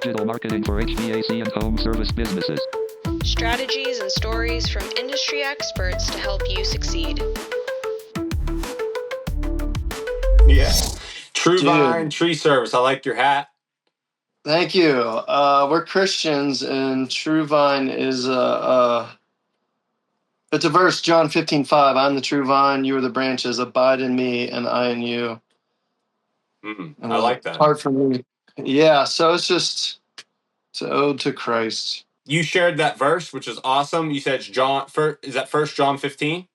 Digital marketing for HVAC and home service businesses. Strategies and stories from industry experts to help you succeed. Yeah. True Vine Tree Service. I like your hat. Thank you. We're Christians, and True Vine is it's a verse, John 15:5. I'm the true vine, you are the branches. Abide in me, and I in you. I like that. Hard for me. Yeah, so it's an ode to Christ. You shared that verse, which is awesome. You said is that First John 15?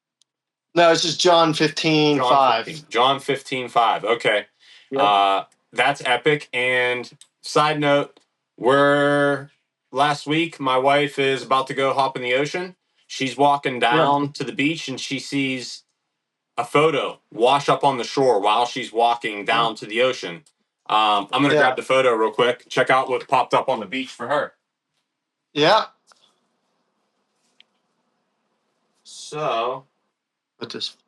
No, it's just John 15:5. John 15:5. Okay. Yep. That's epic. And side note, last week, my wife is about to go hop in the ocean. She's walking down to the beach and she sees a photo wash up on the shore while she's walking down to the ocean. I'm going to grab the photo real quick. Check out what popped up on the beach for her. Yeah. So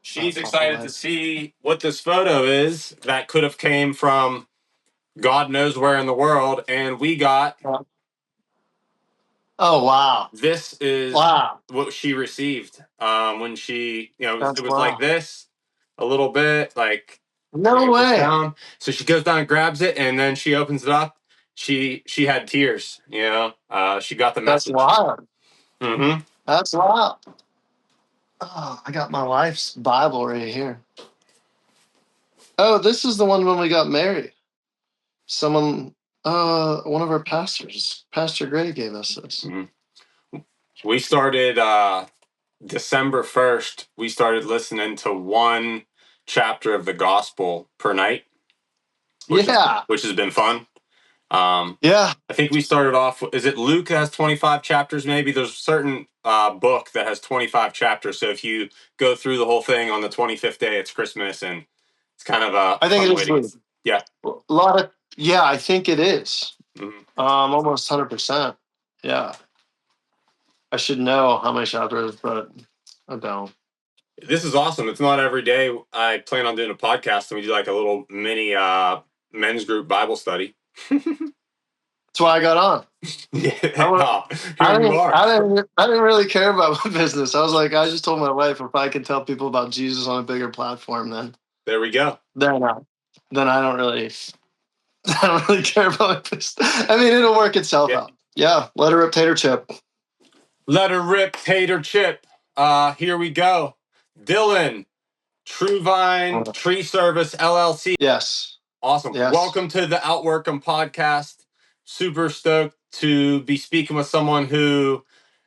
she's excited to see what this photo is that could have came from God knows where in the world. And we got... Oh, wow. This is what she received when she, it was like this, a little bit, like... No way. Down. So she goes down and grabs it, and then she opens it up. She had tears, she got the message. That's wild. Mm-hmm. That's wild. Oh, I got my wife's Bible right here. Oh, this is the one when we got married. One of our pastors, Pastor Gray, gave us this. Mm-hmm. We started December 1st. We started listening to one chapter of the gospel per night. Which has been fun. I think we started off. Is it Luke that has 25 chapters? Maybe there's a certain book that has 25 chapters. So if you go through the whole thing on the 25th day, it's Christmas, and it's kind of a. I think it is. Yeah. A lot of. Yeah, I think it is. Mm-hmm. Almost 100%. Yeah. I should know how many chapters, but I don't. This is awesome. It's not every day. I plan on doing a podcast, and we do like a little mini men's group Bible study. That's why I got on. I didn't really care about my business. I was like, I just told my wife, if I can tell people about Jesus on a bigger platform, then there we go. Then I don't really care about my business. I mean, it'll work itself out. Yeah, let her rip tater chip. Let her rip tater chip. Here we go. Dillon, True Vine Tree Service LLC. Yes. Awesome. Yes. Welcome to the OUTWORKEM podcast. Super stoked to be speaking with someone who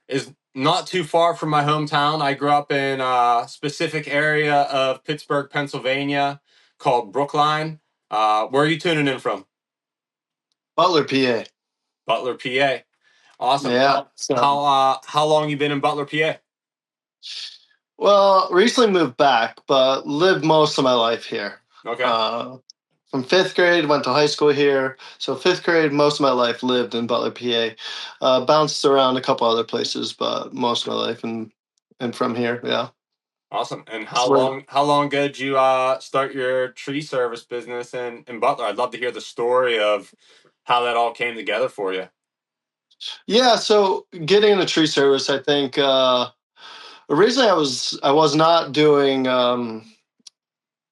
is not too far from my hometown. I grew up in a specific area of Pittsburgh, Pennsylvania called Brookline. Where are you tuning in from? Butler, PA. Butler, PA. Awesome. Yeah. How long you been in Butler, PA? Well, recently moved back, but lived most of my life here. Okay. From 5th grade, went to high school here. So 5th grade, most of my life lived in Butler, PA. Bounced around a couple other places, but most of my life and from here, yeah. Awesome. And how long ago did you start your tree service business in Butler? I'd love to hear the story of how that all came together for you. Yeah, so getting into tree service, I think originally I was not doing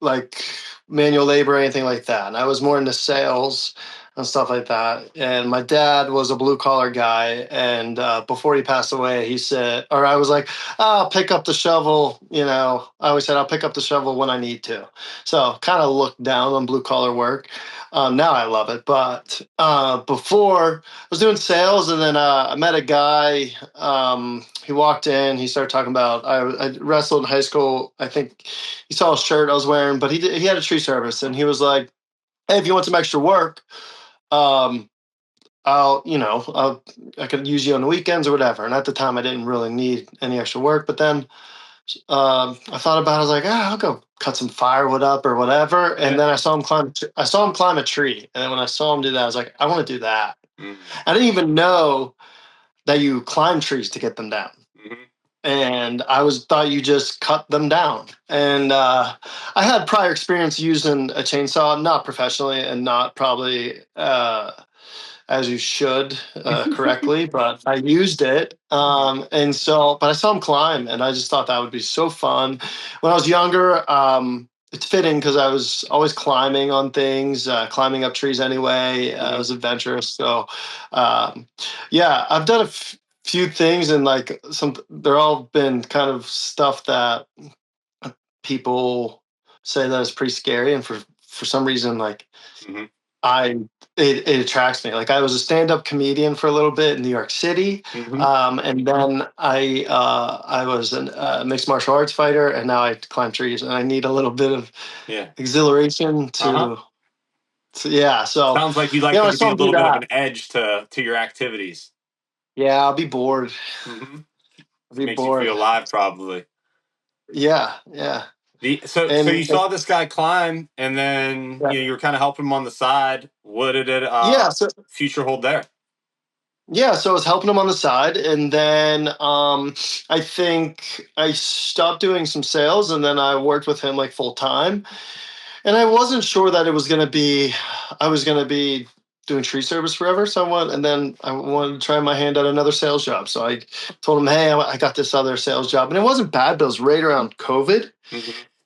like manual labor or anything like that. And I was more into sales and stuff like that. And my dad was a blue collar guy. And before he passed away, he said, or I was like, I'll pick up the shovel. I always said I'll pick up the shovel when I need to. So kind of looked down on blue collar work. Now I love it. But before I was doing sales, and then I met a guy. He walked in. He started talking about I wrestled in high school. I think he saw a shirt I was wearing, but he had a tree service, and he was like, "Hey, if you want some extra work, I could use you on the weekends or whatever." And at the time, I didn't really need any extra work. But then I thought about it. I was like, I'll go cut some firewood up or whatever. And then I saw him climb a tree. And then when I saw him do that, I was like, I want to do that. Mm-hmm. I didn't even know that you climb trees to get them down. Mm-hmm. And I thought you just cut them down. And I had prior experience using a chainsaw, not professionally and not probably as you should correctly, but I used it. And so, but I saw him climb, and I just thought that would be so fun. When I was younger, it's fitting because I was always climbing on things, climbing up trees anyway. I was adventurous. So, yeah, I've done few things, and like they're all been kind of stuff that people say that is pretty scary, and for some reason, like I it attracts me. Like I was a stand-up comedian for a little bit in New York City, and then I was a mixed martial arts fighter, and now I climb trees, and I need a little bit of exhilaration to. Yeah, so sounds like you like I to be saw a him do little bit of that. an edge to your activities. Yeah, I'll be bored. I'll be Makes you bored. feel alive, probably. Yeah. So you saw this guy climb, and then you were kind of helping him on the side. What did it future hold there? Yeah, so I was helping him on the side, and then I think I stopped doing some sales, and then I worked with him like full time. And I wasn't sure that I was gonna be doing tree service forever. So and then I wanted to try my hand at another sales job. So I told him, hey, I got this other sales job, and it wasn't bad, but it was right around COVID.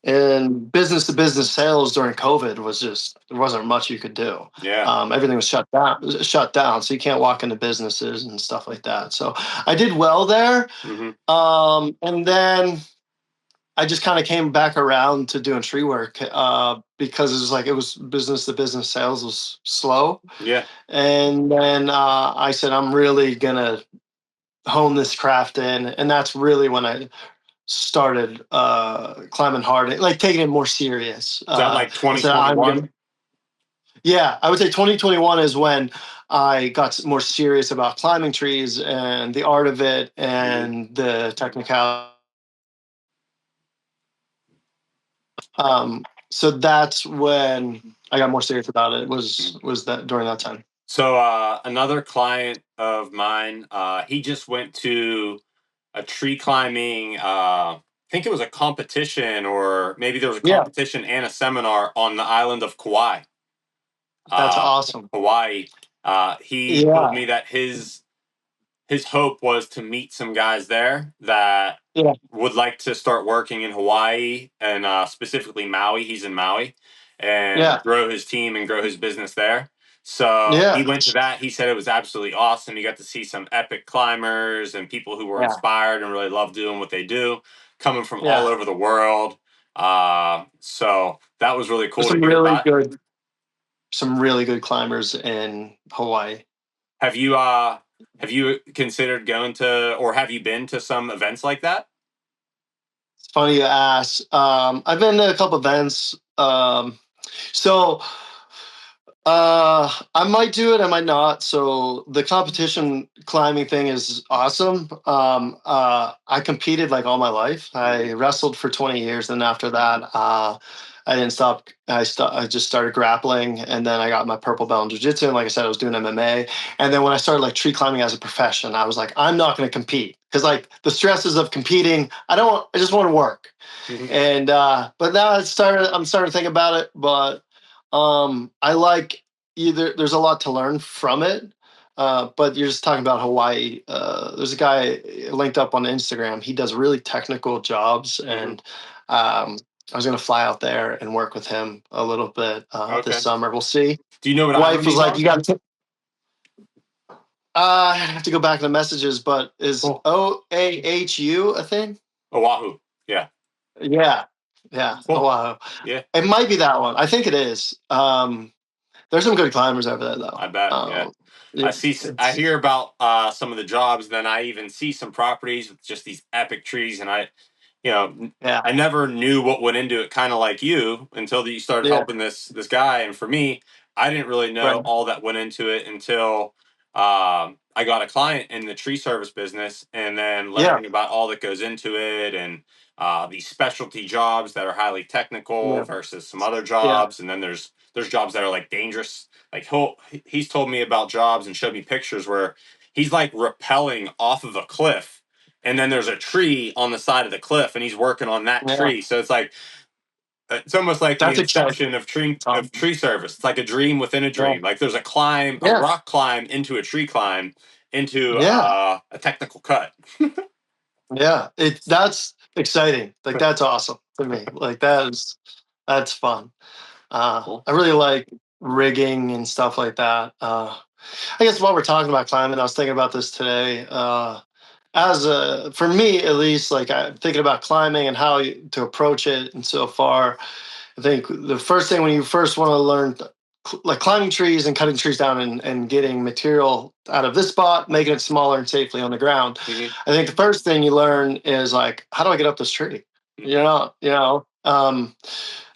And business to business sales during COVID was just there wasn't much you could do. Everything was shut down, so you can't walk into businesses and stuff like that. So I did well there, and then I just kind of came back around to doing tree work because it was business to business sales was slow. And then I said I'm really gonna hone this craft in, and that's really when I started climbing hard, like taking it more serious. Is that like 2021? Yeah, I would say 2021 is when I got more serious about climbing trees and the art of it and the technicality. So that's when I got more serious about it. Was that during that time? So another client of mine, he just went to a tree climbing. I think it was a competition, or maybe there was a competition and a seminar on the island of Kauai. That's awesome. Hawaii. He told me that his hope was to meet some guys there that would like to start working in Hawaii and specifically Maui. He's in Maui, and grow his team and grow his business there. So he went to that. He said it was absolutely awesome. He got to see some epic climbers and people who were inspired and really love doing what they do, coming from all over the world. So that was really cool. Some really good climbers in Hawaii. Have you considered going to, or have you been to some events like that? It's funny you ask. I've been to a couple events. So I might do it, I might not. So the competition climbing thing is awesome. I competed like all my life. I wrestled for 20 years, and after that, I didn't stop. I just started grappling, and then I got my purple belt in jiu-jitsu. And like I said, I was doing MMA. And then when I started like tree climbing as a profession, I was like, I'm not going to compete because like the stresses of competing, I just want to work. And but now I'm starting to think about it, but I like there's a lot to learn from it. But you're just talking about Hawaii. There's a guy linked up on Instagram. He does really technical jobs, and I was going to fly out there and work with him a little bit this summer. We'll see. Do you know what wife was like? You got to. I have to go back to the messages, but is OAHU a thing? Oahu. Yeah. Cool. Oahu. Yeah. It might be that one. I think it is. There's some good climbers over there, though. I bet. I hear about some of the jobs. Then I even see some properties with just these epic trees, and I never knew what went into it. Kind of like you, until you started helping this guy. And for me, I didn't really know all that went into it until I got a client in the tree service business, and then learning about all that goes into it, and these specialty jobs that are highly technical versus some other jobs, and then there's jobs that are like dangerous. Like he's told me about jobs and showed me pictures where he's like rappelling off of a cliff, and then there's a tree on the side of the cliff, and he's working on that tree. So it's like It's almost like the That's inception exciting. of tree service. It's like a dream within a Yeah. dream. Like there's a climb, a Yeah. rock climb into a tree climb into Yeah. a technical cut. Yeah. That's exciting. Like that's awesome to me. Like that's fun. Cool. I really like rigging and stuff like that. I guess while we're talking about climbing, I was thinking about this today. For me at least, like I'm thinking about climbing and how to approach it. And so far, I think the first thing when you first want to learn, like climbing trees and cutting trees down and getting material out of this spot, making it smaller and safely on the ground. Mhm. I think the first thing you learn is like, how do I get up this tree?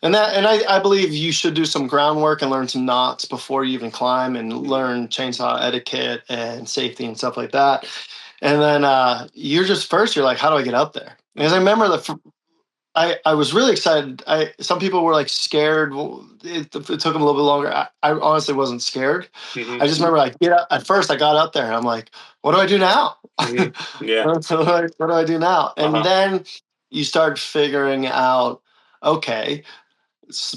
And I believe you should do some groundwork and learn some knots before you even climb and learn chainsaw etiquette and safety and stuff like that. And then you're just first, you're like, how do I get up there? Because I remember I was really excited. Some people were like scared. It took them a little bit longer. I honestly wasn't scared. Mhm. I just remember like at first I got up there and I'm like, what do I do now? Mhm. Yeah. what do I do now? And Uh-huh. then you start figuring out, okay,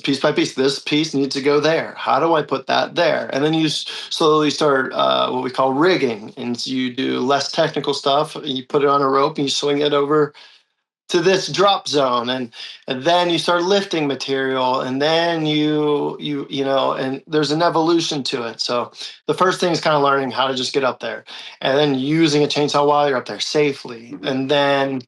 piece by piece, this piece needs to go there. How do I put that there? And then you slowly start what we call rigging. And you do less technical stuff. You put it on a rope and you swing it over to this drop zone, and then you start lifting material, and then and there's an evolution to it. So the first thing is kind of learning how to just get up there, and then using a chainsaw while you're up there safely, and then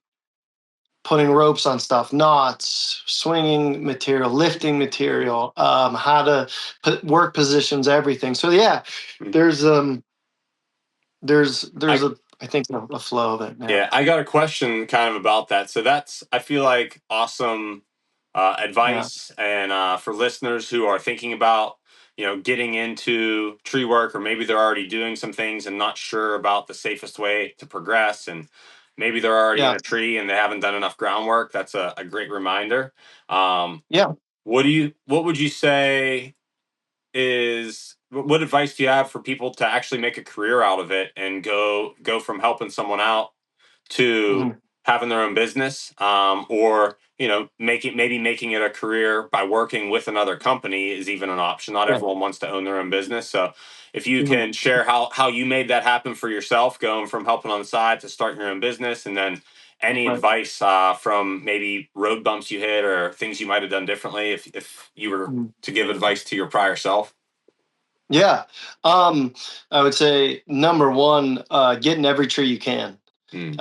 putting ropes on stuff, knots, swinging material, lifting material, how to put work positions, everything. So yeah, there's I I think a flow of it. Yeah, I got a question kind of about that. So that's, I feel like, awesome Yeah. advice. And for listeners who are thinking about, getting into tree work, or maybe they're already doing some things and not sure about the safest way to progress, and maybe they're already in Yeah. a tree and they haven't done enough groundwork. That's a great reminder. Yeah. What would you say is, what advice do you have for people to actually make a career out of it and go from helping someone out to Mhm. having their own business, or making it a career by working with another company is even an option. Not Yeah. everyone wants to own their own business. So if you Mhm. can share how you made that happen for yourself, going from helping on the side to starting your own business, and then any Right. advice from maybe road bumps you hit or things you might have done differently, if you were Mhm. to give advice to your prior self. Yeah. I would say number one, get in every tree you can. Mm.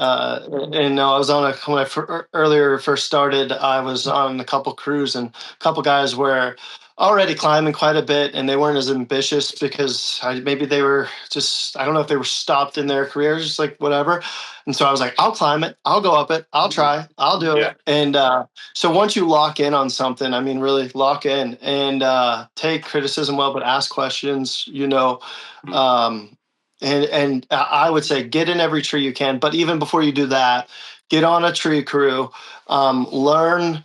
And I was on when I earlier first started, I was on a couple crews, and a couple guys were already climbing quite a bit, and they weren't as ambitious because maybe they were just, I don't know if they were stopped in their careers, just like whatever. And so I was like, I'll climb it, I'll go up it, I'll try, I'll do Yeah. it. And so once you lock in on something, I mean, really lock in and take criticism well, but ask questions, Mm. and I would say get in every tree you can. But even before you do that, get on a tree crew, learn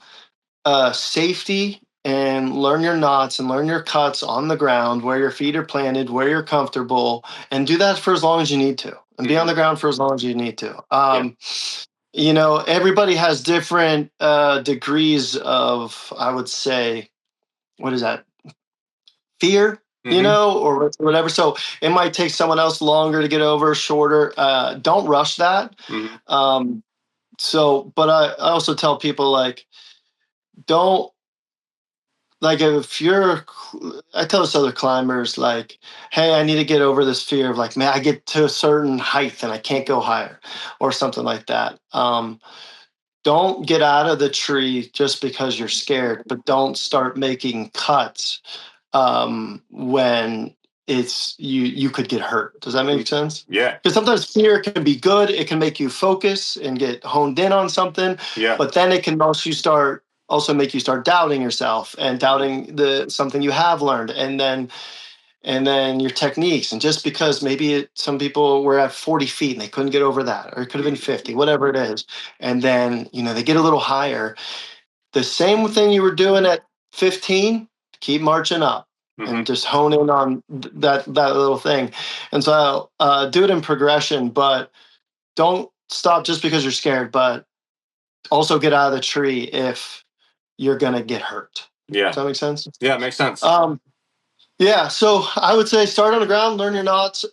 safety, and learn your knots and learn your cuts on the ground, where your feet are planted, where you're comfortable, and do that for as long as you need to, and be on the ground for as long as you need to. Yeah. Everybody has different degrees of, I would say, what is that? Fear, or whatever. So it might take someone else longer to get over, shorter. Don't rush that. Mhm. But I also tell people, like, don't, like, I tell this other climbers, like, hey, I need to get over this fear of, like, man, I get to a certain height and I can't go higher, or something like that. Don't get out of the tree just because you're scared, but don't start making cuts when you could get hurt. Does that make sense? Yeah. Because sometimes fear can be good. It can make you focus and get honed in on something, Yeah. but then it can also make you start doubting yourself and doubting something you have learned, and then your techniques. And just because maybe some people were at 40 feet and they couldn't get over that, or it could have been 50, whatever it is, and then they get a little higher, the same thing you were doing at 15, keep marching up and just hone in on that little thing. And so do it in progression, but don't stop just because you're scared, but also get out of the tree you're going to get hurt. Yeah. Does that make sense? Yeah, it makes sense. Yeah. So I would say start on the ground, learn your knots.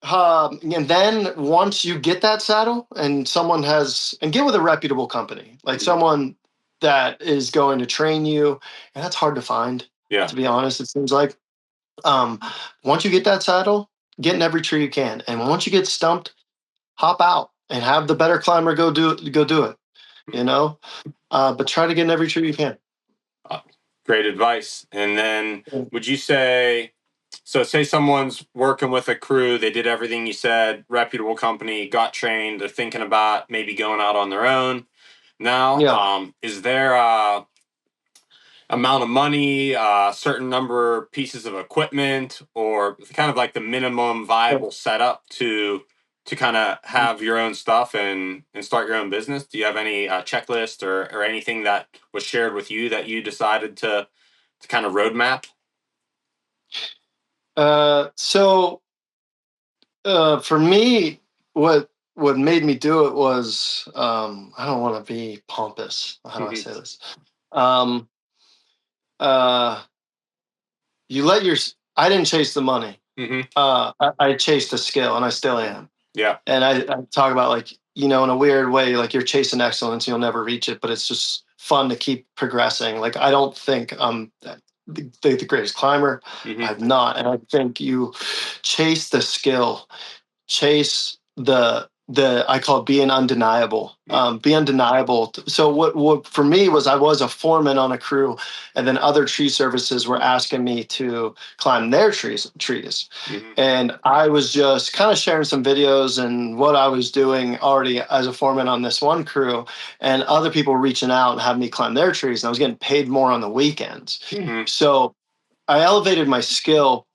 And then once you get that saddle and get with a reputable company, like someone that is going to train you, and that's hard to find. Yeah. To be honest, it seems like once you get that saddle, get in every tree you can. And once you get stumped, hop out and have the better climber go do it, but try to get in every tree you can. Great advice. And then would you say, so say someone's working with a crew, they did everything you said, reputable company, got trained, they're thinking about maybe going out on their own now. Is there a amount of money, a certain number of pieces of equipment, or kind of like the minimum viable setup to kind of have your own stuff and start your own business? Do you have any checklist or anything that was shared with you that you decided to kind of roadmap? So for me, what made me do it was I don't want to be pompous. How do I say this? I didn't chase the money. I chased the skill, and I still am. Yeah. And I talk about, like, in a weird way, like you're chasing excellence, you'll never reach it, but it's just fun to keep progressing. Like, I don't think I'm the greatest climber. I'm not. And I think you chase the skill, chase the I call it being undeniable. Be undeniable. So what for me was, I was a foreman on a crew, and then other tree services were asking me to climb their trees. And I was just kind of sharing some videos and what I was doing already as a foreman on this one crew, and other people reaching out and having me climb their trees, and I was getting paid more on the weekends. So I elevated my skill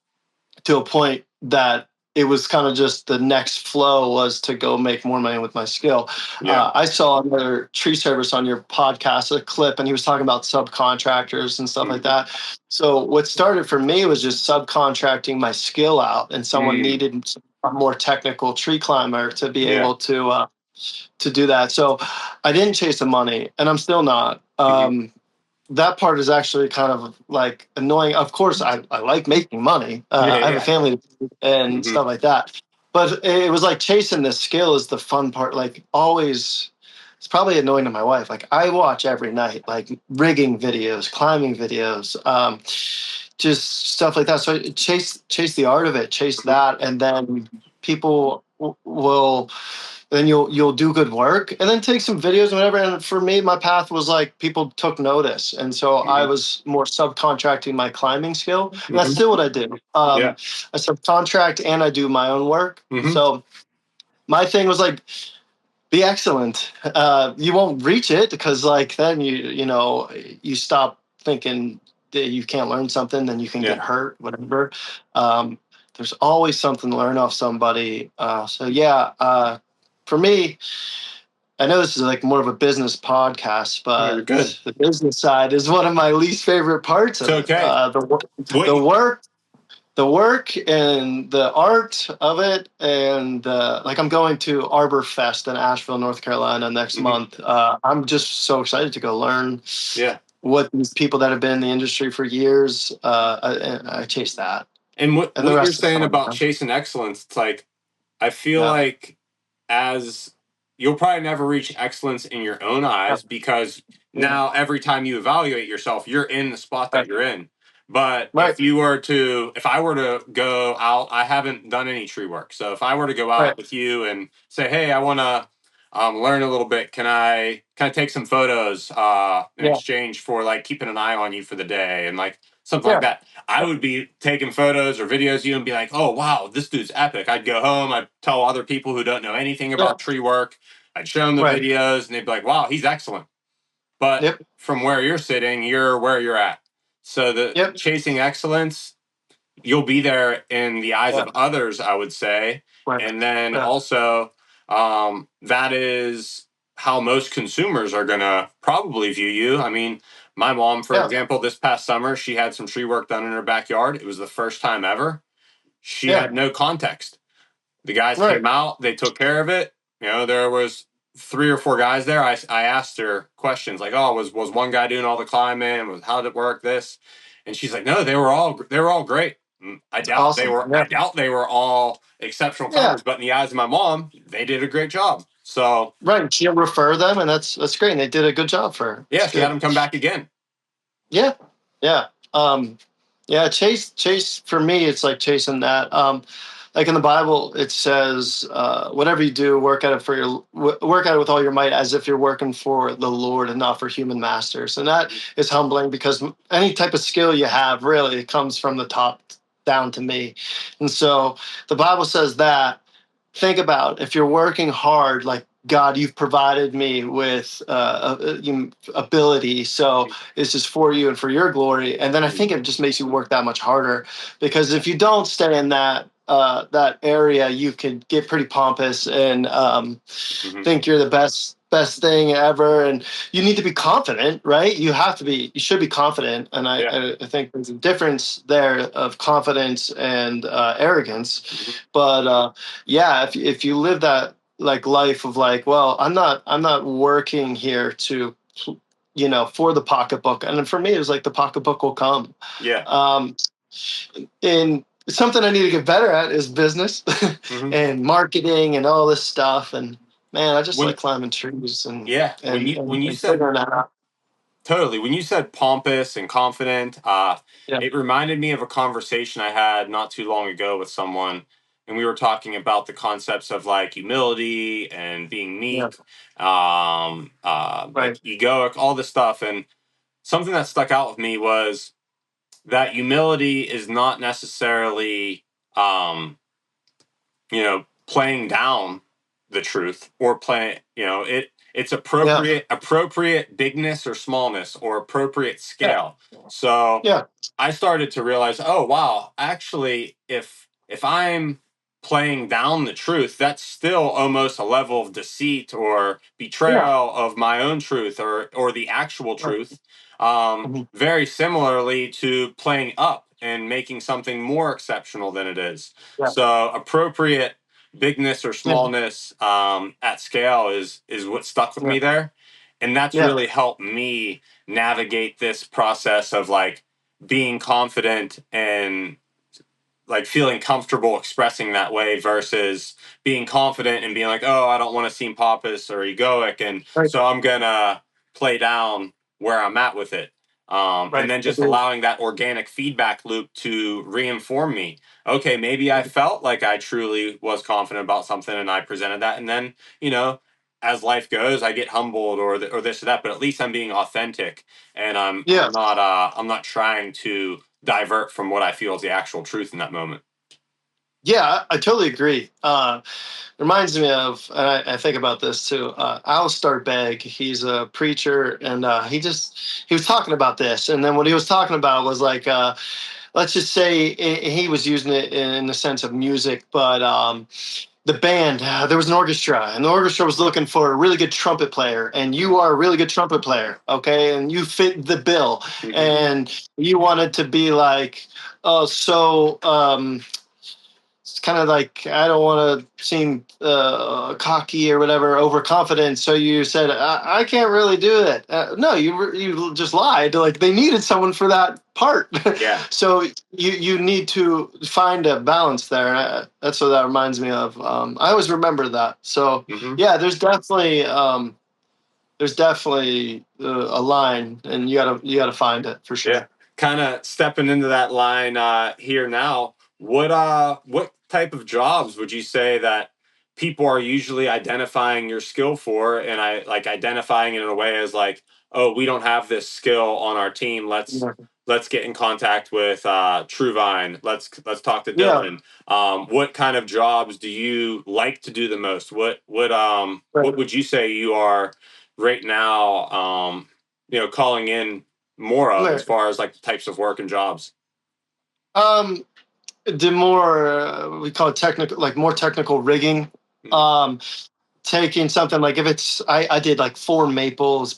to a point that it was kind of just the next flow was to go make more money with my skill. I saw another tree service on your podcast, a clip, and he was talking about subcontractors and stuff like that. So what started for me was just subcontracting my skill out, and someone needed a more technical tree climber to be able to do that. So I didn't chase the money, and I'm still not. That part is actually kind of like annoying. Of course, I like making money. I have a family and stuff like that. But it was like chasing this skill is the fun part. Like, always, it's probably annoying to my wife. Like, I watch every night, like rigging videos, climbing videos, just stuff like that. So chase the art of it, chase that, and then people will. Then you'll do good work, and then take some videos and whatever. And for me, my path was like, people took notice, and so I was more subcontracting my climbing skill. And that's still what I do. I subcontract and I do my own work. So my thing was like, be excellent. You won't reach it because, like, then you stop thinking that you can't learn something, then you can get hurt, whatever. There's always something to learn off somebody. For me, I know this is like more of a business podcast, but the business side is one of my least favorite parts of it. The work and the art of it, and like, I'm going to Arbor Fest in Asheville, North Carolina next month. I'm just so excited to go learn what these people that have been in the industry for years. I chase that. And what you're saying about chasing excellence, it's like, I feel like, as you'll probably never reach excellence in your own eyes, because now every time you evaluate yourself, you're in the spot that you're in. But if I were to go out, I haven't done any tree work. So if I were to go out with you and say, hey, I want to learn a little bit, can I take some photos in exchange for, like, keeping an eye on you for the day and, like, something like that? I would be taking photos or videos of you and be like, oh, wow, this dude's epic. I'd go home. I'd tell other people who don't know anything about tree work. I'd show them the videos, and they'd be like, wow, he's excellent. But from where you're sitting, you're where you're at. So the chasing excellence, you'll be there in the eyes of others, I would say. And then also, that is how most consumers are going to probably view you. I mean, my mom, for example, this past summer, she had some tree work done in her backyard. It was the first time ever. She had no context. The guys came out, they took care of it. There was 3 or 4 guys there, I asked her questions like, "Oh, was one guy doing all the climbing? How did it work? This?" And she's like, "No, they were all great. I doubt they Awesome. were. Yeah. I doubt they were all exceptional Yeah. climbers, but in the eyes of my mom, they did a great job." So Right. She'll refer them, and that's great. And they did a good job for her. yeah, It's she had good. them come back again. Yeah. Yeah. Yeah. Chase for me, it's like chasing that. Like in the Bible, it says, "Whatever you do, work at it work at it with all your might, as if you're working for the Lord and not for human masters." And that is humbling, because any type of skill you have really comes from the top down to me. And so the Bible says that. Think about, if you're working hard, like, God, you've provided me with ability, so this is for you and for your glory. And then I think it just makes you work that much harder, because if you don't stay in that area, you can get pretty pompous and think you're the best thing ever. And you need to be confident, right? You should be confident. And I think there's a difference there of confidence and arrogance. But yeah, if you live that like life of like, well, I'm not working here to, for the pocketbook. And for me, it was like the pocketbook will come. Yeah. And something I need to get better at is business and marketing and all this stuff. And man, I just like climbing trees and when you said figuring that out. totally, when you said pompous and confident, it reminded me of a conversation I had not too long ago with someone, and we were talking about the concepts of like humility and being meek, like egoic, all this stuff. And something that stuck out with me was that humility is not necessarily, playing down the truth or it's appropriate bigness or smallness or appropriate scale. So I started to realize, oh wow, actually, if I'm playing down the truth, that's still almost a level of deceit or betrayal of my own truth or the actual truth. Very similarly to playing up and making something more exceptional than it is. So appropriate bigness or smallness at scale is what stuck with me there, and that's really helped me navigate this process of like being confident and like feeling comfortable expressing that way versus being confident and being like, oh, I don't want to seem pompous or egoic, and so I'm gonna play down where I'm at with it. And then just allowing that organic feedback loop to reinform me. Okay, maybe I felt like I truly was confident about something and I presented that. And then, as life goes, I get humbled or this or that, but at least I'm being authentic and I'm not trying to divert from what I feel is the actual truth in that moment. Yeah, I totally agree. Reminds me of, and I think about this too. Alistair Begg, he's a preacher, and he was talking about this, and then what he was talking about was like, let's just say he was using it in the sense of music, but the band, there was an orchestra, and the orchestra was looking for a really good trumpet player, and you are a really good trumpet player, okay, and you fit the bill, and you wanted to be like, oh, so. It's kind of like, I don't want to seem cocky or whatever, overconfident. So you said, I can't really do it. No, you just lied. Like, they needed someone for that part. Yeah. So you need to find a balance there. That's what that reminds me of. I always remember that. So yeah, there's definitely a line, and you gotta find it for sure. Yeah. Kind of stepping into that line here now. What type of jobs would you say that people are usually identifying your skill for, and I like identifying it in a way as like, oh, we don't have this skill on our team. Let's get in contact with Truvine. Let's talk to Dillon. What kind of jobs do you like to do the most? What would you say you are right now? Calling in more of as far as like the types of work and jobs? The more we call it technical, like more technical rigging. Taking something like, if it's, I did like 4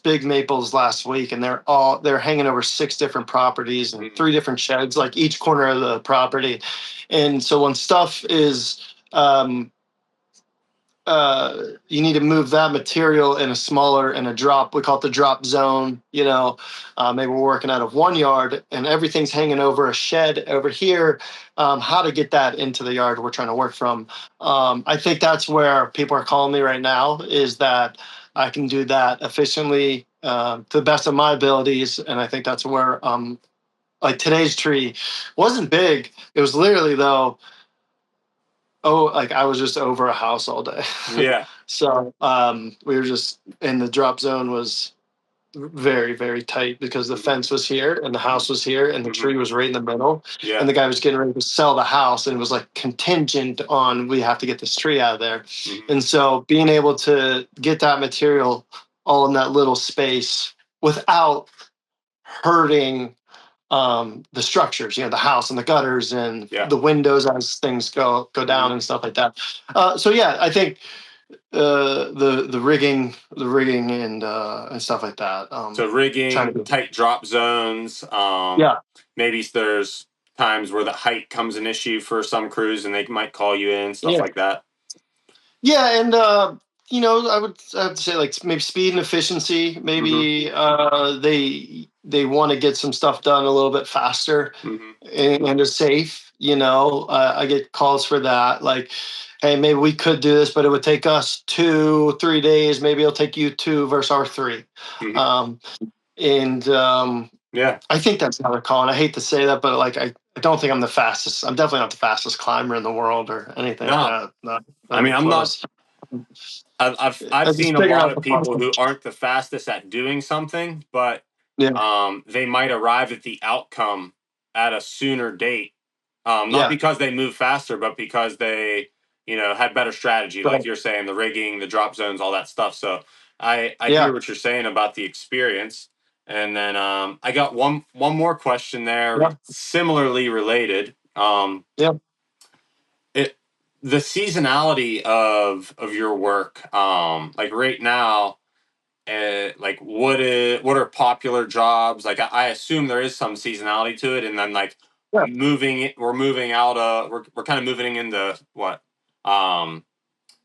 big maples last week, and they're hanging over 6 different properties and 3 different sheds, like each corner of the property. And so when stuff is you need to move that material in a drop. We call it the drop zone. Maybe we're working out of 1 yard and everything's hanging over a shed over here. How to get that into the yard we're trying to work from. I think that's where people are calling me right now, is that I can do that efficiently, to the best of my abilities. And I think that's where, like today's tree wasn't big. It was literally though, like I was just over a house all day. Yeah. So we were just, and the drop zone was very, very tight because the fence was here and the house was here and the tree was right in the middle. Yeah. And the guy was getting ready to sell the house and it was like contingent on, we have to get this tree out of there. And so being able to get that material all in that little space without hurting the structures, the house and the gutters and the windows as things go down and stuff like that. So yeah, I think the rigging and stuff like that. So rigging, tight drop zones. Maybe there's times where the height comes an issue for some crews and they might call you in, stuff like that. Yeah, and I would say like maybe speed and efficiency. Maybe they want to get some stuff done a little bit faster and is safe. I get calls for that. Like, hey, maybe we could do this, but it would take us 2-3 days. Maybe it'll take you 2 versus our 3. Yeah, I think that's how they're calling. I hate to say that, but like I don't think I'm the fastest. I'm definitely not the fastest climber in the world or anything like that. I mean, I'm not. I've seen a lot of people who aren't the fastest at doing something, but they might arrive at the outcome at a sooner date. Not because they move faster, but because they, had better strategy, like you're saying, the rigging, the drop zones, all that stuff. So I hear what you're saying about the experience. And then I got one more question there, similarly related. The seasonality of your work, like right now, like what are popular jobs? Like I assume there is some seasonality to it, and then like we're moving out. We're kind of moving into what?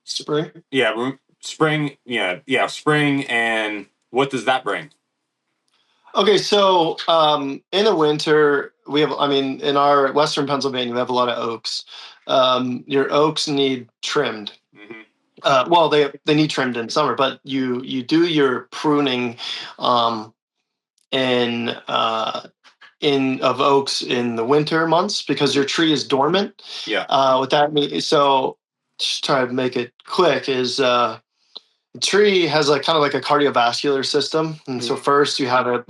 Spring. Yeah, spring. Yeah, spring. And what does that bring? Okay, so in the winter, in our Western Pennsylvania, we have a lot of oaks. Your oaks need trimmed. Well, they need trimmed in summer, but you do your pruning in of oaks in the winter months because your tree is dormant. What that means, so just try to make it quick, is the tree has like kind of like a cardiovascular system. And so first we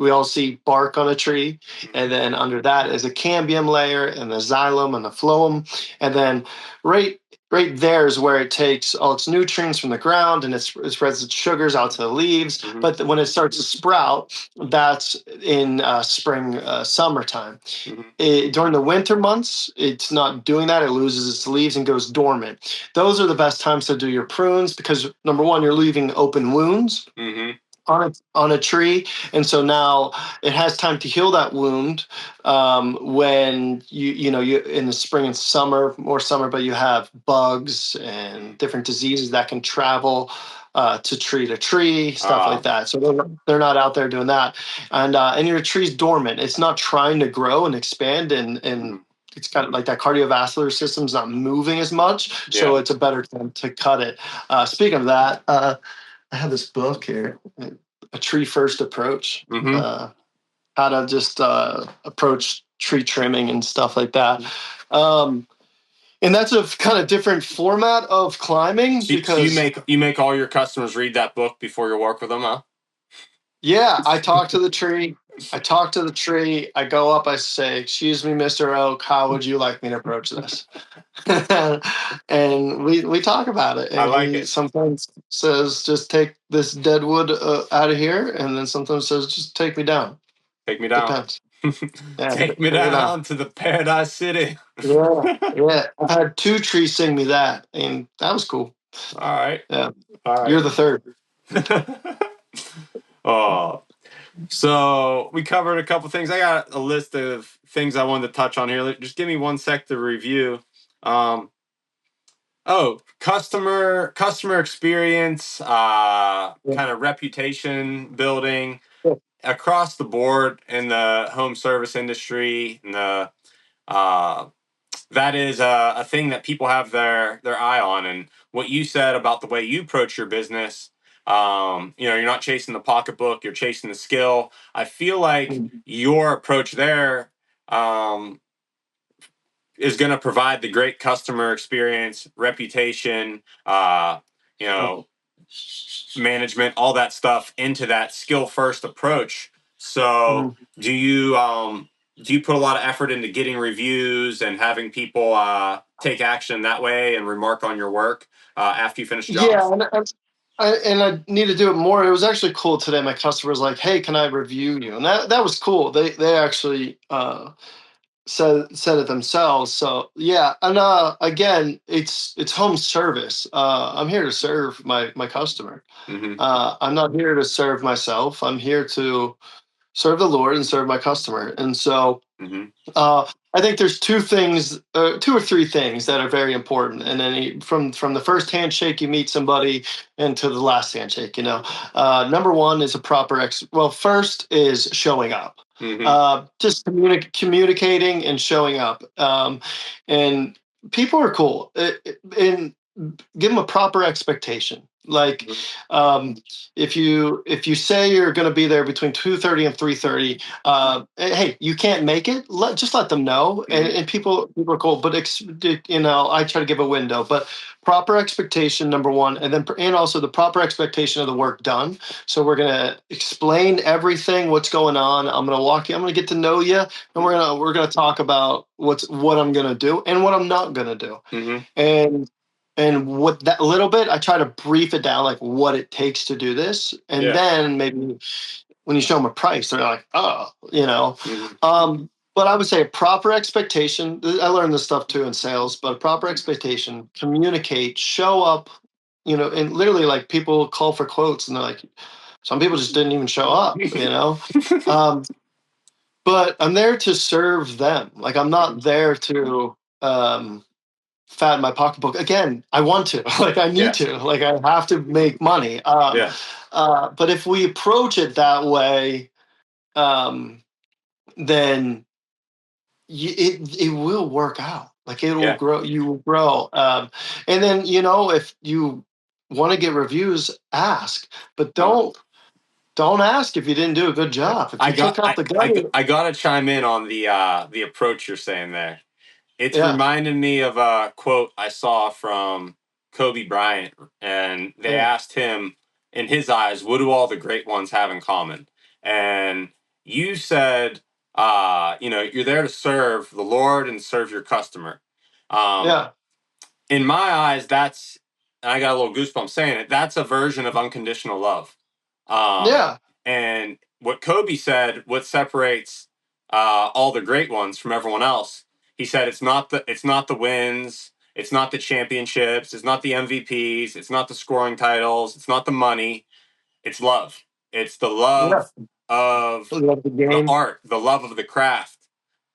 all see bark on a tree, and then under that is a cambium layer and the xylem and the phloem. And then right there is where it takes all its nutrients from the ground and it spreads its sugars out to the leaves. But when it starts to sprout, that's in spring, summertime. During the winter months, it's not doing that. It loses its leaves and goes dormant. Those are the best times to do your prunes because, number one, you're leaving open wounds on a tree, and so now it has time to heal that wound. When you in the spring and summer, more summer, but you have bugs and different diseases that can travel to tree, stuff like that. So they're not out there doing that, and your tree's dormant. It's not trying to grow and expand, and it's kind of like that cardiovascular system's not moving as much. So it's a better time to cut it. Speaking of that, I have this book here, A Tree First Approach, how to just approach tree trimming and stuff like that. And that's a kind of different format of climbing because you make all your customers read that book before you work with them, huh? Yeah, I talk to the tree. I go up, I say, "Excuse me, Mr. Oak, how would you like me to approach this?" And we talk about it. And I like it. Sometimes says, "Just take this dead wood out of here," and then sometimes says, "Just take me down." Take me down. Depends. Take me down to the Paradise City. Yeah. I had 2 trees sing me that, and that was cool. All right. Yeah. All right. You're the third. Oh, so we covered a couple things. I got a list of things I wanted to touch on here. Just give me one sec to review. Oh, customer experience, kind of reputation building across the board in the home service industry, and the that is a thing that people have their eye on. And what you said about the way you approach your business, you're not chasing the pocketbook, you're chasing the skill. I feel like your approach there um, is going to provide the great customer experience, reputation, you know, management, all that stuff into that skill first approach. So, do you put a lot of effort into getting reviews and having people take action that way and remark on your work after you finish jobs? Yeah, and I need to do it more. It was actually cool today. My customer was like, "Hey, can I review you?" And that was cool. They actually said it themselves. So yeah, and again, it's home service. I'm here to serve my customer. Mm-hmm. I'm not here to serve myself. I'm here to serve the Lord and serve my customer. And so Mm-hmm. I think there's two or three things that are very important. And then from the first handshake you meet somebody and to the last handshake, number one is a proper first is showing up. Mm-hmm. Just communicating and showing up. And people are cool. And give them a proper expectation. Like, if you say you're going to be there between 2:30 and 3:30, hey, you can't make it. Just let them know, and people are cool. But I try to give a window, but proper expectation number one, and also the proper expectation of the work done. So we're gonna explain everything, what's going on. I'm gonna walk you. I'm gonna get to know you, and we're gonna talk about what I'm gonna do and what I'm not gonna do, and with that little bit, I try to brief it down, like what it takes to do this, and then maybe when you show them a price, they're like, oh, But I would say a proper expectation. I learned this stuff too in sales, but a proper expectation, communicate, show up, and literally like people call for quotes, and they're like, some people just didn't even show up. But I'm there to serve them. Like I'm not there to fatten my pocketbook. Again, I want to. Like I need to. Like I have to make money. But if we approach it that way, then it will work out. Like it will grow. You will grow. And then if you want to get reviews, ask, but don't ask if you didn't do a good job. If you took out the gun, I gotta chime in on the approach you're saying there. It's reminded me of a quote I saw from Kobe Bryant, and they asked him, in his eyes, what do all the great ones have in common? And you said, you're there to serve the Lord and serve your customer. In my eyes, and I got a little goosebumps saying it, that's a version of unconditional love. And what Kobe said, what separates all the great ones from everyone else, he said it's not the wins, it's not the championships, it's not the MVPs, it's not the scoring titles, it's not the money, it's love. It's the love of the art, the love of the craft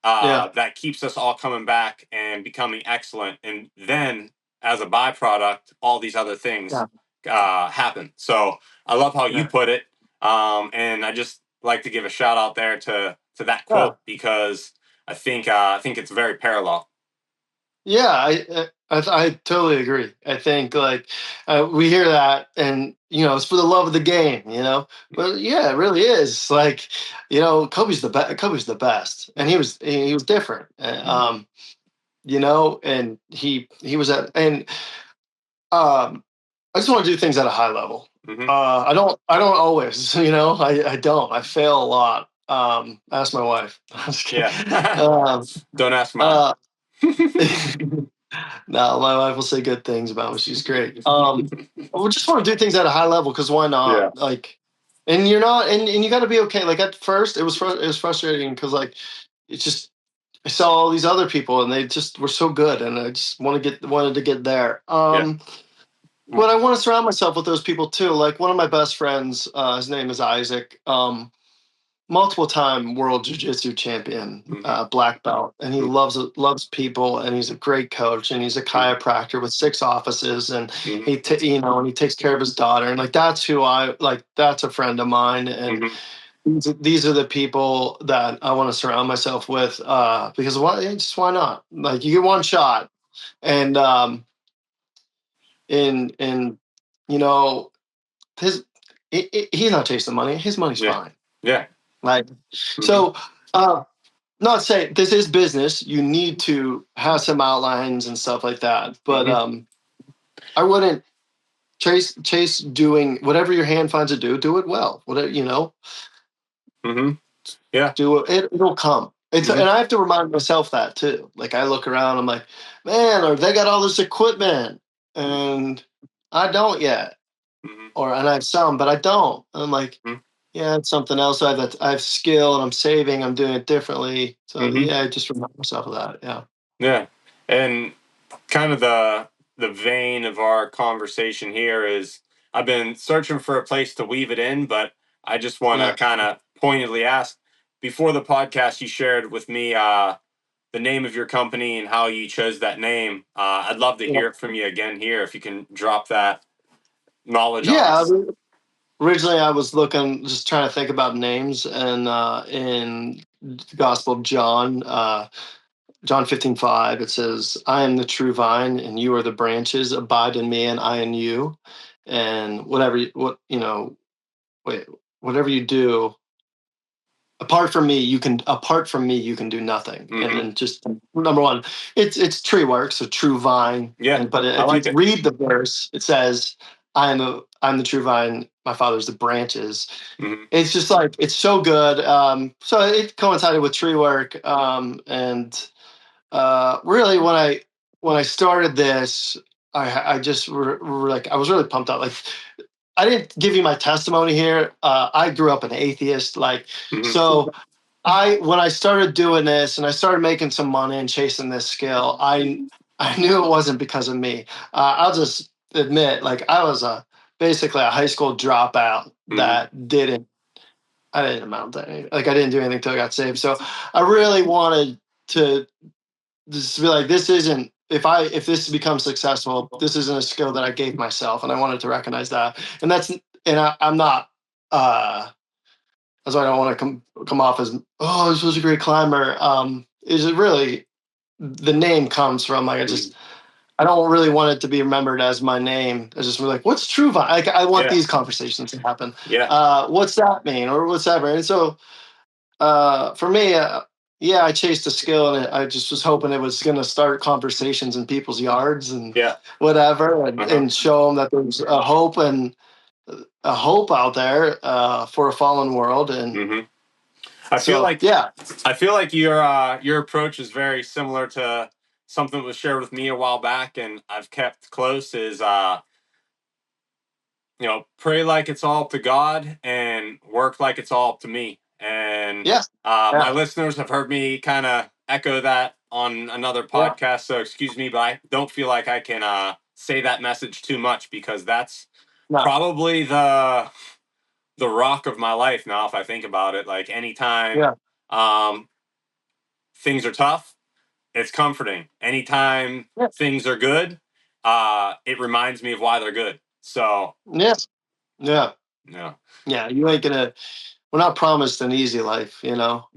that keeps us all coming back and becoming excellent. And then, as a byproduct, all these other things happen. So I love how you put it. And I just like to give a shout out there to that quote because I think it's very parallel. Yeah, I totally agree. I think like we hear that, and it's for the love of the game, But yeah, it really is. Like Kobe's the best. Kobe's the best, and he was different. And he was at and I just want to do things at a high level. I don't always, I don't. I fail a lot. Ask my wife. Don't ask mine. No, my wife will say good things about me. She's great. We just want to do things at a high level because why not? Like, and you're not, and you got to be okay. Like at first, it was frustrating because like it's just I saw all these other people and they just were so good, and I just wanted to get there. But I want to surround myself with those people too. Like one of my best friends, his name is Isaac. multiple time world jiu-jitsu champion, black belt, and he loves people, and he's a great coach, and he's a chiropractor with 6 offices, and he and he takes care of his daughter, and like that's who I like. That's a friend of mine, and these are the people that I want to surround myself with, because why not? Like, you get one shot, and in you know his he's not chasing money. His money's fine. Yeah. Like, so, not saying this is business. You need to have some outlines and stuff like that. But I wouldn't chase doing whatever your hand finds to do it well. Whatever, Yeah. do it. It'll come. And I have to remind myself that too. Like, I look around, I'm like, man, or they got all this equipment and I don't yet. And I have some, but I don't. And I'm like, yeah, it's something else. I have skill, and I'm saving. I'm doing it differently. So I just remind myself of that. Yeah. Yeah. And kind of the vein of our conversation here is, I've been searching for a place to weave it in, but I just want to kind of pointedly ask, before the podcast, you shared with me the name of your company and how you chose that name. I'd love to hear it from you again here, if you can drop that knowledge on us. Originally, I was just trying to think about names, and in the Gospel of John, John 15:5, it says, "I am the true vine, and you are the branches. Abide in me, and I in you. And whatever you do, apart from me, you can do nothing." And then, just number one, it's tree work, so true vine. Yeah, But if you read the verse, it says, I'm the true vine, my father's the branches. It's just like, it's so good. So it coincided with tree work. And really, when I started this, I just like, I was really pumped up. Like, I didn't give you my testimony here. I grew up an atheist, like, so when I started doing this and I started making some money and chasing this skill, I knew it wasn't because of me. I'll just admit, like, I was basically a high school dropout that I didn't amount to anything. Like, I didn't do anything until I got saved. So I really wanted to just be like, this isn't, if this becomes successful, this isn't a skill that I gave myself, and I wanted to recognize that. And I'm not. That's why I don't want to come off as, oh, this was a great climber. Is it really, the name comes from, like, I don't really want it to be remembered as my name. I just like, what's true vine? Like, I want these conversations to happen. Yeah. What's that mean, or whatever? And so, for me, I chased a skill, and I just was hoping it was going to start conversations in people's yards and whatever, and show them that there's a hope out there for a fallen world. And I feel like your approach is very similar to something that was shared with me a while back, and I've kept close, is pray like it's all up to God and work like it's all up to me. And my listeners have heard me kind of echo that on another podcast, so excuse me, but I don't feel like I can say that message too much, because that's probably the rock of my life now, if I think about it. Like, anytime things are tough, it's comforting. Anytime things are good, it reminds me of why they're good. So you ain't gonna, we're not promised an easy life, not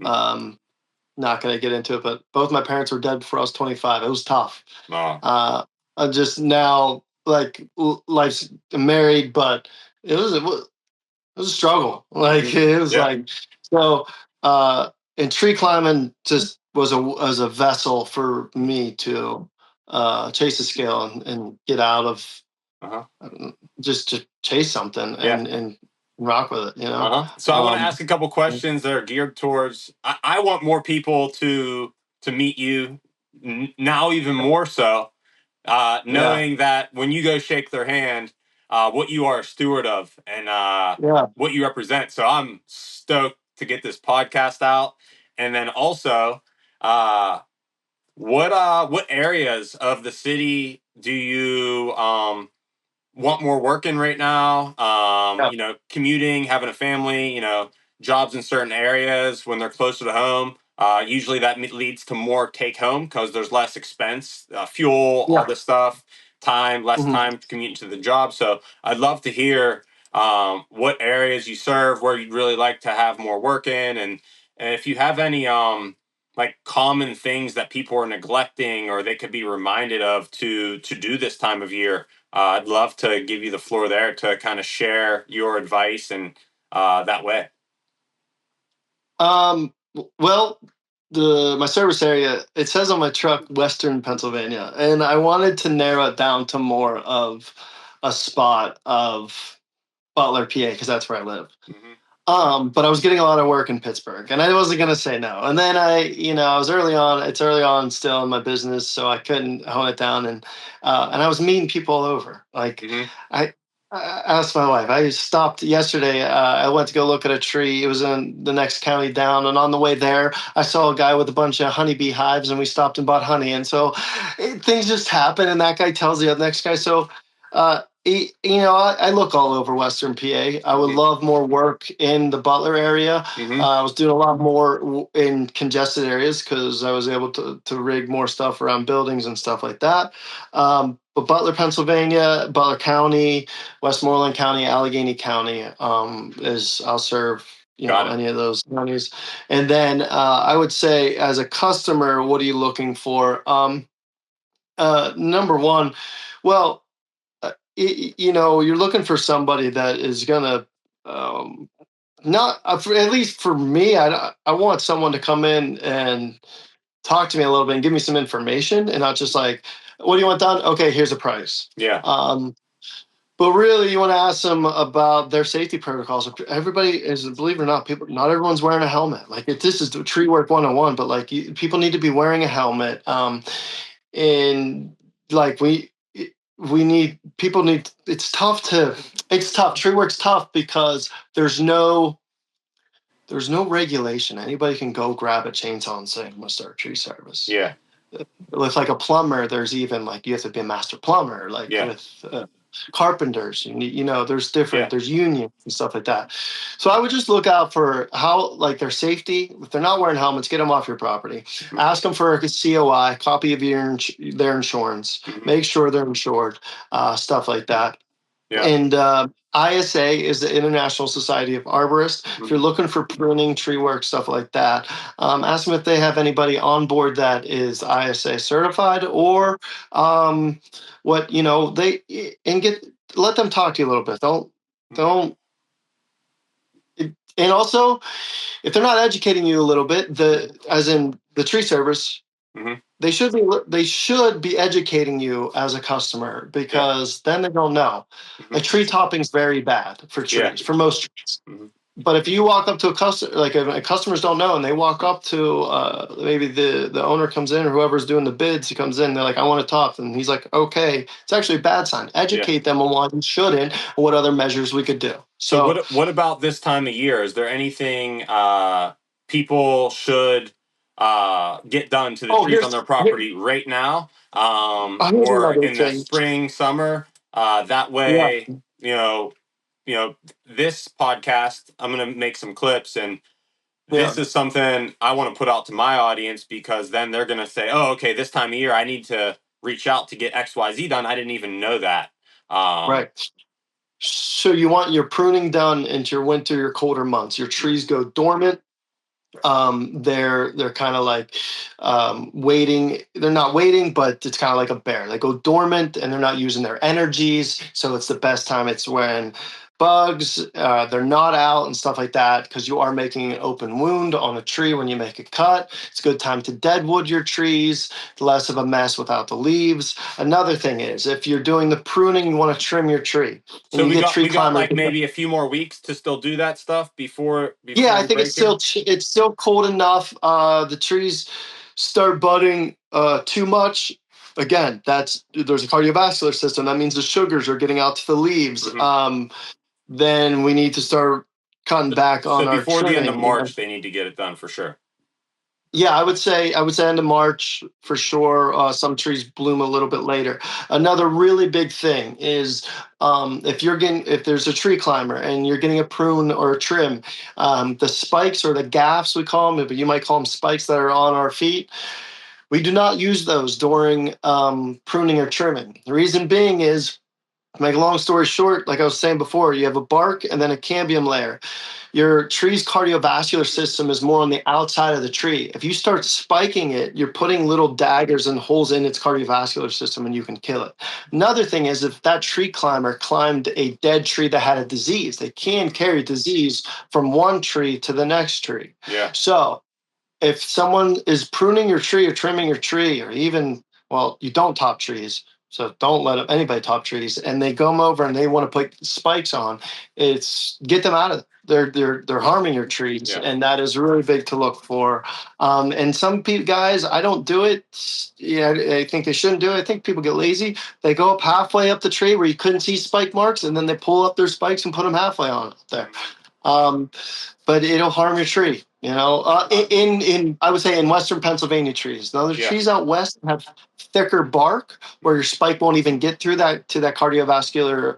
gonna get into it, but both my parents were dead before I was 25. It was tough. I'm just now, like, life's married, but it was a struggle. Like, it was like, so, and tree climbing just was a vessel for me to chase a skill and get out of, just to chase something and rock with it, So I want to ask a couple questions that are geared towards, I want more people to meet you now, even more so, knowing that when you go shake their hand, what you are a steward of, and what you represent. So I'm stoked to get this podcast out. And then also, what areas of the city do you want more work in right now? Commuting, having a family, jobs in certain areas when they're closer to home. Usually that leads to more take home because there's less expense, fuel, all this stuff, less time commuting to the job. So I'd love to hear what areas you serve, where you'd really like to have more work in, and if you have any like common things that people are neglecting or they could be reminded of to do this time of year. I'd love to give you the floor there to kind of share your advice and that way. Well, my service area, it says on my truck, Western Pennsylvania, and I wanted to narrow it down to more of a spot of Butler, PA, because that's where I live. But I was getting a lot of work in Pittsburgh, and I wasn't going to say no. And then I was early on. It's early on still in my business, so I couldn't hone it down. And I was meeting people all over. Like I asked my wife. I stopped yesterday. I went to go look at a tree. It was in the next county down, and on the way there, I saw a guy with a bunch of honeybee hives, and we stopped and bought honey. And so things just happen, and that guy tells the next guy. So. I look all over Western PA. I would love more work in the Butler area. I was doing a lot more in congested areas because I was able to rig more stuff around buildings and stuff like that. But Butler, Pennsylvania, Butler County, Westmoreland County, Allegheny County is I'll serve any of those counties. And then I would say, as a customer, what are you looking for? Number one, well. You're looking for somebody that is gonna not at least for me. I want someone to come in and talk to me a little bit and give me some information, and not just like, what do you want done? Okay, here's a price. Yeah. But really, you want to ask them about their safety protocols. Everybody is, believe it or not, not everyone's wearing a helmet. Like this is tree work 101, but like people need to be wearing a helmet. And like it's tough. Tree work's tough because there's no regulation. Anybody can go grab a chainsaw and say, I'm gonna start a tree service. Yeah. With like a plumber, there's even like, you have to be a master plumber, like with carpenters, there's different, there's unions and stuff like that. So I would just look out for how, like, their safety. If they're not wearing helmets, get them off your property. Ask them for a COI, copy of their insurance, make sure they're insured, stuff like that. And ISA is the International Society of Arborists. If you're looking for pruning, tree work, stuff like that, ask them if they have anybody on board that is ISA certified, or let them talk to you a little bit. Don't. And also, if they're not educating you a little bit, as in the tree service, they should be educating you as a customer, because then they don't know. Like, tree topping is very bad for trees, for most trees. But if you walk up to a customer, like if customers don't know, and they walk up to maybe the owner comes in, or whoever's doing the bids, he comes in, they're like, I want to top, and he's like, okay, it's actually a bad sign. Educate them on why you shouldn't, and what other measures we could do. So what about this time of year? Is there anything people should get done to the trees on their property right now, or in the spring, summer? That way, this podcast, I'm going to make some clips, and this is something I want to put out to my audience, because then they're going to say, oh, okay, this time of year, I need to reach out to get XYZ done. I didn't even know that. Right. So you want your pruning done into your winter, your colder months. Your trees go dormant. They're kind of like waiting. They're not waiting, but it's kind of like a bear. They go dormant and they're not using their energies. So it's the best time. It's when bugs, they're not out and stuff like that, because you are making an open wound on a tree when you make a cut. It's a good time to deadwood your trees, less of a mess without the leaves. Another thing is, if you're doing the pruning, you want to trim your tree. So we got like maybe a few more weeks to still do that stuff before yeah, I think it's still cold enough. The trees start budding too much. Again, there's a cardiovascular system. That means the sugars are getting out to the leaves. Then we need to start cutting back on our trimming. Before the end of March, they need to get it done for sure. Yeah, I would say end of March for sure. Some trees bloom a little bit later. Another really big thing is if there's a tree climber and you're getting a prune or a trim, the spikes or the gaffs we call them, but you might call them spikes that are on our feet. We do not use those during pruning or trimming. The reason being is, to make a long story short, like I was saying before, you have a bark and then a cambium layer. Your tree's cardiovascular system is more on the outside of the tree. If you start spiking it, you're putting little daggers and holes in its cardiovascular system and you can kill it. Another thing is, if that tree climber climbed a dead tree that had a disease, they can carry disease from one tree to the next tree. Yeah. So if someone is pruning your tree or trimming your tree, or even, well, you don't top trees, so don't let anybody top trees, and they come over and they want to put spikes on, it's get them out of there. They're harming your trees, Yeah. and that is really big to look for. And some guys, I don't do it. Yeah, I think they shouldn't do it. I think people get lazy. They go up halfway up the tree where you couldn't see spike marks, and then they pull up their spikes and put them halfway on up there. But it'll harm your tree. In I would say in Western Pennsylvania trees. Now, the trees out west have thicker bark where your spike won't even get through that to that cardiovascular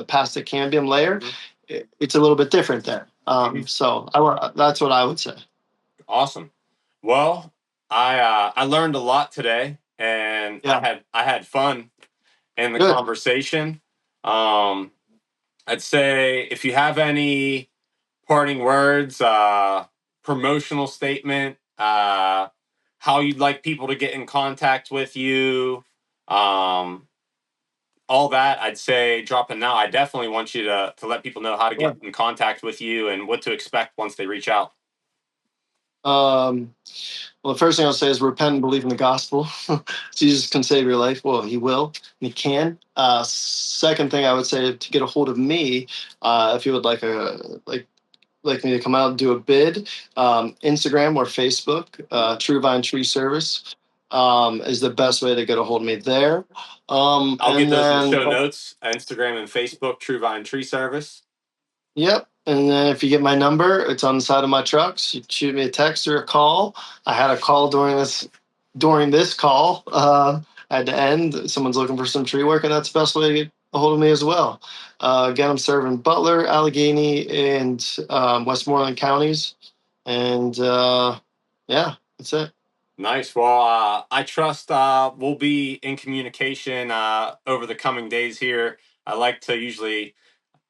past the cambium layer. It's a little bit different there. So that's what I would say. Awesome. Well, I learned a lot today, and I had fun in the conversation. I'd say if you have any parting words, promotional statement, how you'd like people to get in contact with you, all that, I'd say drop it now. I definitely want you to let people know how to get in contact with you and what to expect once they reach out. Well, the first thing I'll say is repent and believe in the gospel. Jesus can save your life. Well, he will, and he can. Second thing I would say, to get a hold of me, if you would like me to come out and do a bid, Instagram or Facebook, True Vine Tree Service is the best way to get a hold of me there. I'll get those in the show notes. Instagram and Facebook, True Vine Tree Service. Yep. And then if you get my number, it's on the side of my trucks. You shoot me a text or a call. I had a call during this call. I had to end. Someone's looking for some tree work, and that's the best way to get a hold of me as well. Again, I'm serving Butler, Allegheny, and Westmoreland counties. And yeah, that's it. Nice. Well, I trust we'll be in communication over the coming days here. I like to usually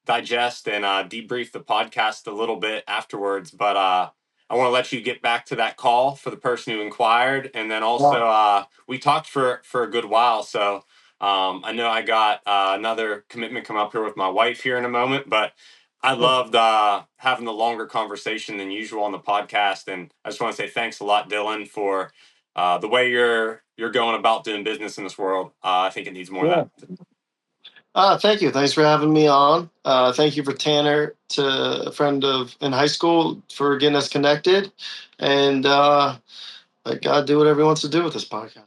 digest and debrief the podcast a little bit afterwards, but I want to let you get back to that call for the person who inquired, and then also we talked for a good while, so I know I got another commitment come up here with my wife here in a moment, but I loved having the longer conversation than usual on the podcast, and I just want to say thanks a lot, Dillon, for the way you're going about doing business in this world. I think it needs more of that. Thank you. Thanks for having me on. Thank you for Tanner, to a friend in high school, for getting us connected. And let God do whatever he wants to do with this podcast.